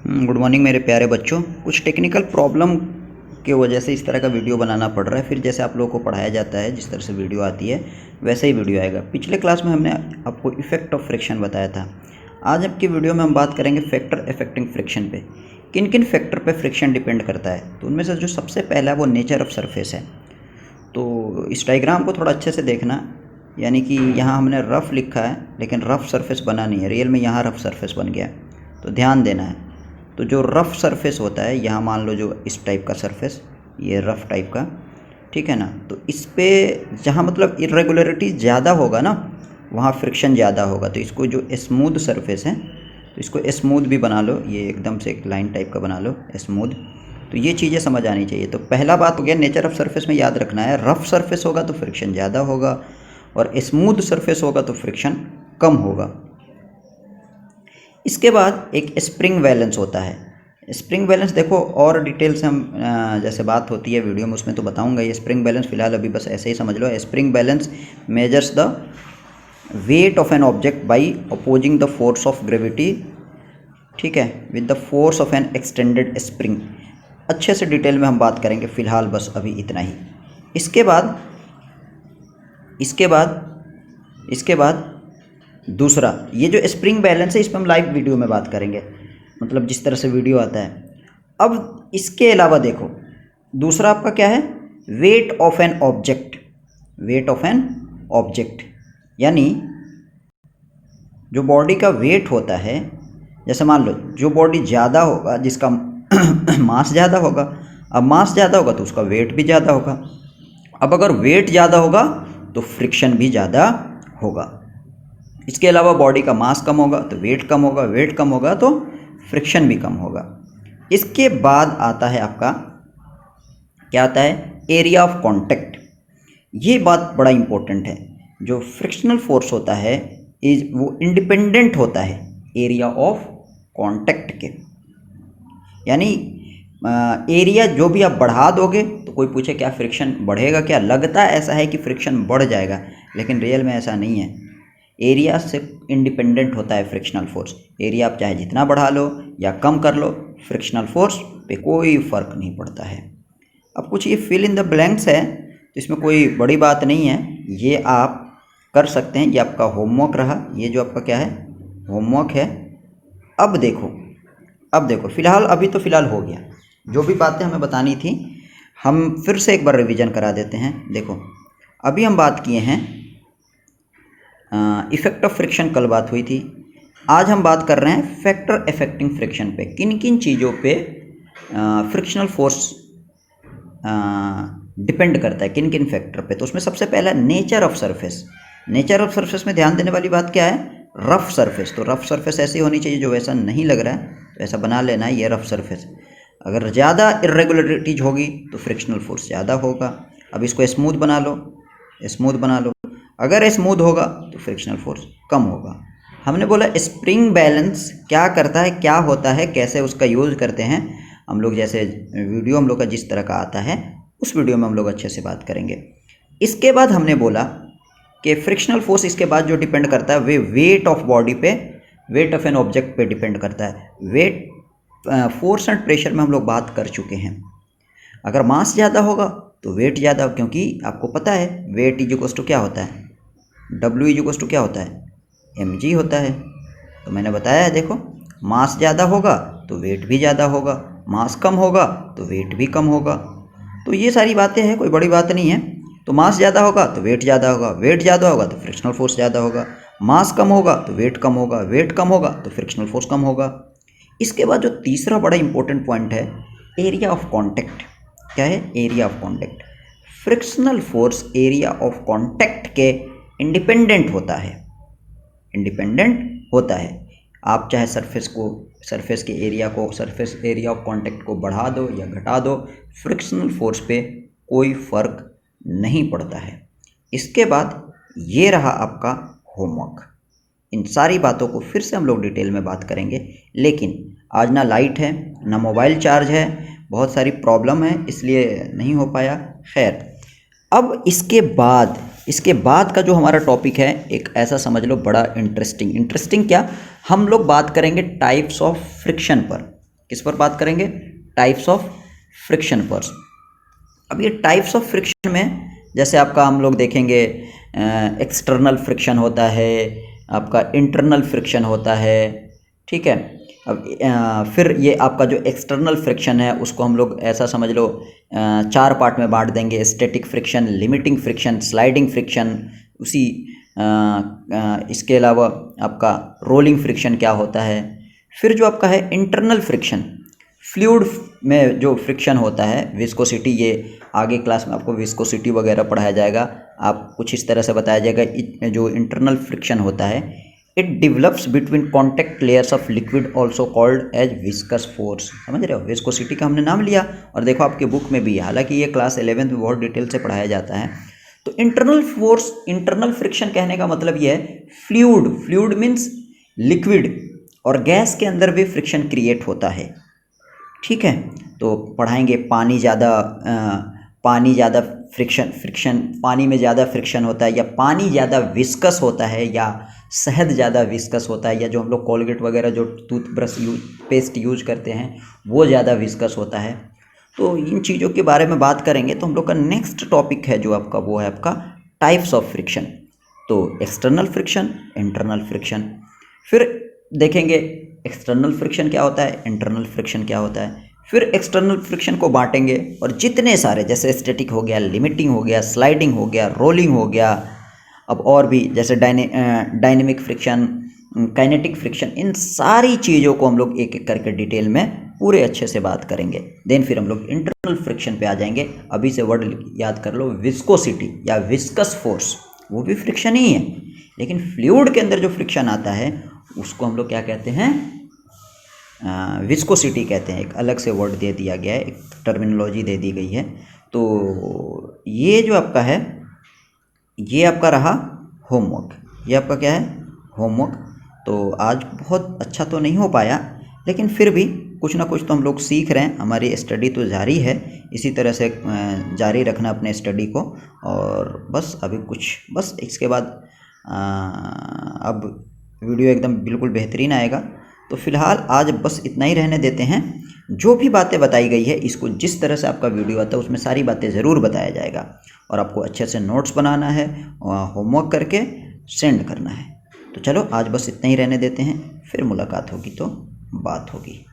Good morning मेरे प्यारे बच्चों। कुछ टेक्निकल प्रॉब्लम की वजह से इस तरह का वीडियो बनाना पड़ रहा है। फिर जैसे आप लोगों को पढ़ाया जाता है जिस तरह से वीडियो आती है वैसे ही वीडियो आएगा। पिछले क्लास में हमने आपको इफ़ेक्ट ऑफ फ्रिक्शन बताया था। आज आपकी वीडियो में हम बात करेंगे फैक्टर अफेक्टिंग फ्रिक्शन पे। किन किन फैक्टर पे फ्रिक्शन डिपेंड करता है, तो उनमें से जो सबसे पहला है वो नेचर ऑफ सरफेस है। तो इस डायग्राम को थोड़ा अच्छे से देखना, यानी कि यहाँ हमने रफ़ लिखा है लेकिन रफ़ सरफेस बना नहीं है, रियल में यहाँ रफ़ सरफेस बन गया, तो ध्यान देना है। तो जो रफ़ सरफेस होता है, यहाँ मान लो जो इस टाइप का सरफेस, ये रफ़ टाइप का, ठीक है ना, तो इस पे जहाँ मतलब इरेगुलरिटी ज़्यादा होगा ना, वहाँ फ्रिक्शन ज़्यादा होगा। तो इसको जो स्मूथ सरफेस है तो इसको स्मूथ भी बना लो, ये एकदम से एक लाइन टाइप का बना लो स्मूथ। तो ये चीज़ें समझ आनी चाहिए। तो पहला बात हो गया नेचर ऑफ सरफेस में याद रखना है, रफ़ सरफेस होगा तो फ्रिक्शन ज़्यादा होगा और स्मूथ सरफेस होगा तो फ्रिक्शन कम होगा। इसके बाद एक स्प्रिंग बैलेंस होता है। स्प्रिंग बैलेंस देखो और डिटेल से हम जैसे बात होती है वीडियो में उसमें तो बताऊंगा। ये स्प्रिंग बैलेंस फिलहाल अभी बस ऐसे ही समझ लो। Spring balance measures the weight of an object by opposing the force of gravity, ठीक है, with the force of an extended spring. अच्छे से डिटेल में हम बात करेंगे, फिलहाल बस अभी इतना ही। इसके बाद इसके बाद इसके बाद दूसरा, ये जो स्प्रिंग बैलेंस है इस पर हम लाइव वीडियो में बात करेंगे, मतलब जिस तरह से वीडियो आता है। अब इसके अलावा देखो दूसरा आपका क्या है, wait of an object. Wait of an object यानी जो बॉडी का वेट होता है, जैसे मान लो जो बॉडी ज़्यादा होगा जिसका मास ज़्यादा होगा, अब मास ज़्यादा होगा तो उसका वेट भी ज़्यादा होगा। अब अगर वेट ज़्यादा होगा तो फ्रिक्शन भी ज़्यादा होगा। इसके अलावा बॉडी का मास कम होगा तो वेट कम होगा, वेट कम होगा तो फ्रिक्शन भी कम होगा। इसके बाद आता है आपका क्या आता है, एरिया ऑफ कांटेक्ट। ये बात बड़ा इंपॉर्टेंट है। जो फ्रिक्शनल फोर्स होता है वो इंडिपेंडेंट होता है एरिया ऑफ कांटेक्ट के, यानी एरिया जो भी आप बढ़ा दोगे तो कोई पूछे क्या फ्रिक्शन बढ़ेगा क्या, लगता है ऐसा है कि फ्रिक्शन बढ़ जाएगा, लेकिन रियल में ऐसा नहीं है। एरिया से इंडिपेंडेंट होता है फ्रिक्शनल फोर्स। एरिया आप चाहे जितना बढ़ा लो या कम कर लो, फ्रिक्शनल फोर्स पे कोई फ़र्क नहीं पड़ता है। अब कुछ ये फिल इन द ब्लैंक्स है तो इसमें कोई बड़ी बात नहीं है, ये आप कर सकते हैं। ये आपका होमवर्क रहा, ये जो आपका क्या है होमवर्क है। अब देखो फ़िलहाल अभी तो फ़िलहाल हो गया, जो भी बातें हमें बतानी थी हम फिर से एक बार रिवीजन करा देते हैं। देखो अभी हम बात किए हैं इफ़ेक्ट ऑफ फ्रिक्शन, कल बात हुई थी। आज हम बात कर रहे हैं फैक्टर अफेक्टिंग फ्रिक्शन पे। किन किन चीज़ों पे फ्रिक्शनल फोर्स डिपेंड करता है, किन किन फैक्टर पे। तो उसमें सबसे पहला nature of surface. Nature of surface में ध्यान देने वाली बात क्या है, रफ़ सरफेस। तो रफ़ सरफेस ऐसी होनी चाहिए जो वैसा नहीं लग रहा है, तो ऐसा बना लेना है, ये रफ़ सरफेस। अगर ज़्यादा इरेगुलरिटीज होगी तो फ्रिक्शनल फोर्स ज़्यादा होगा। अब इसको स्मूथ बना लो, स्मूथ बना लो। अगर स्मूथ होगा तो फ्रिक्शनल फोर्स कम होगा। हमने बोला स्प्रिंग बैलेंस क्या करता है, क्या होता है, कैसे उसका यूज़ करते हैं हम लोग। जैसे वीडियो हम लोग का जिस तरह का आता है उस वीडियो में हम लोग अच्छे से बात करेंगे। इसके बाद हमने बोला कि फ्रिक्शनल फोर्स इसके बाद जो डिपेंड करता है वे वेट ऑफ बॉडी पे, वेट ऑफ एन ऑब्जेक्ट पे डिपेंड करता है। वेट, फोर्स एंड प्रेशर में हम लोग बात कर चुके हैं। अगर मास ज़्यादा होगा तो वेट ज़्यादा, क्योंकि आपको पता है वेट इक्वल्स टू क्या होता है, W इक्वल्स टू क्या होता है, mg होता है। तो मैंने बताया है, देखो मास ज़्यादा होगा तो वेट भी ज़्यादा होगा, मास कम होगा तो वेट भी कम होगा। तो ये सारी बातें हैं, कोई बड़ी बात नहीं है। तो मास ज़्यादा होगा तो वेट ज़्यादा होगा, वेट ज़्यादा होगा तो फ्रिक्शनल फोर्स ज़्यादा होगा, मास कम होगा तो वेट कम होगा, वेट कम होगा तो फ्रिक्शनल फोर्स कम होगा। इसके बाद जो तीसरा बड़ा इंपॉर्टेंट पॉइंट है, एरिया ऑफ कॉन्टैक्ट। क्या है, area of contact. Frictional force area of contact के इंडिपेंडेंट होता है, इंडिपेंडेंट होता है। आप चाहे सरफेस के एरिया को, सरफेस एरिया ऑफ कांटेक्ट को बढ़ा दो या घटा दो, फ्रिक्शनल फोर्स पे कोई फ़र्क नहीं पड़ता है। इसके बाद ये रहा आपका होमवर्क। इन सारी बातों को फिर से हम लोग डिटेल में बात करेंगे, लेकिन आज ना लाइट है ना मोबाइल चार्ज है, बहुत सारी प्रॉब्लम है इसलिए नहीं हो पाया। खैर, अब इसके बाद का जो हमारा टॉपिक है, एक ऐसा समझ लो बड़ा इंटरेस्टिंग क्या, हम लोग बात करेंगे टाइप्स ऑफ फ्रिक्शन पर। किस पर बात करेंगे? टाइप्स ऑफ फ्रिक्शन पर। अब ये टाइप्स ऑफ फ्रिक्शन में जैसे आपका हम लोग देखेंगे एक्सटर्नल फ्रिक्शन होता है, आपका इंटरनल फ्रिक्शन होता है, ठीक है। अब फिर ये आपका जो एक्सटर्नल फ्रिक्शन है उसको हम लोग ऐसा समझ लो 4 पार्ट में बांट देंगे, static friction, limiting friction, sliding friction. उसी इसके अलावा आपका रोलिंग फ्रिक्शन क्या होता है। फिर जो आपका है इंटरनल फ्रिक्शन, फ्लूइड में जो फ्रिक्शन होता है, विस्कोसिटी, ये आगे क्लास में आपको विस्कोसिटी वगैरह पढ़ाया जाएगा, आप कुछ इस तरह से बताया जाएगा। जो इंटरनल फ्रिक्शन होता है, it develops between contact layers of liquid also called as viscous force. समझ रहे हो, विस्कोसिटी का हमने नाम लिया और देखो आपके बुक में भी है, हालांकि ये क्लास 11th में बहुत डिटेल से पढ़ाया जाता है। तो इंटरनल फोर्स, इंटरनल फ्रिक्शन कहने का मतलब ये है फ्लूइड, फ्लूइड मीन्स लिक्विड और गैस के अंदर भी फ्रिक्शन क्रिएट होता है, ठीक है। तो पढ़ाएंगे पानी ज़्यादा फ्रिक्शन पानी में ज़्यादा फ्रिक्शन होता है, या पानी ज़्यादा विस्कस होता है, या शहद ज़्यादा विस्कस होता है, या जो हम लोग कोलगेट वगैरह जो टूथब्रश पेस्ट यूज करते हैं वो ज़्यादा विस्कस होता है। तो इन चीज़ों के बारे में बात करेंगे। तो हम लोग का नेक्स्ट टॉपिक है जो आपका, वो है आपका टाइप्स ऑफ फ्रिक्शन। तो एक्सटर्नल फ्रिक्शन, इंटरनल फ्रिक्शन, फिर देखेंगे एक्सटर्नल फ्रिक्शन क्या होता है, इंटरनल फ्रिक्शन क्या होता है। फिर एक्सटर्नल फ्रिक्शन को बांटेंगे और जितने सारे, जैसे स्टैटिक हो गया, लिमिटिंग हो गया, स्लाइडिंग हो गया, रोलिंग हो गया, अब और भी जैसे डायनेमिक फ्रिक्शन, काइनेटिक फ्रिक्शन, इन सारी चीज़ों को हम लोग एक एक करके डिटेल में पूरे अच्छे से बात करेंगे। देन फिर हम लोग इंटरनल फ्रिक्शन पे आ जाएंगे। अभी से वर्ड याद कर लो, विस्कोसिटी या विस्कस फोर्स, वो भी फ्रिक्शन ही है, लेकिन फ्लूइड के अंदर जो फ्रिक्शन आता है उसको हम लोग क्या कहते हैं, विस्कोसिटी कहते हैं। एक अलग से वर्ड दे दिया गया है, एक टर्मिनोलॉजी दे दी गई है। तो ये जो आपका है, ये आपका रहा होमवर्क, ये आपका क्या है, होमवर्क। तो आज बहुत अच्छा तो नहीं हो पाया, लेकिन फिर भी कुछ ना कुछ तो हम लोग सीख रहे हैं। हमारी स्टडी तो जारी है, इसी तरह से जारी रखना अपने स्टडी को। और बस अभी कुछ, बस इसके बाद अब वीडियो एकदम बिल्कुल बेहतरीन आएगा। तो फिलहाल आज बस इतना ही रहने देते हैं। जो भी बातें बताई गई है, इसको जिस तरह से आपका वीडियो आता है उसमें सारी बातें ज़रूर बताया जाएगा, और आपको अच्छे से नोट्स बनाना है, होमवर्क करके सेंड करना है। तो चलो आज बस इतना ही रहने देते हैं, फिर मुलाकात होगी तो बात होगी।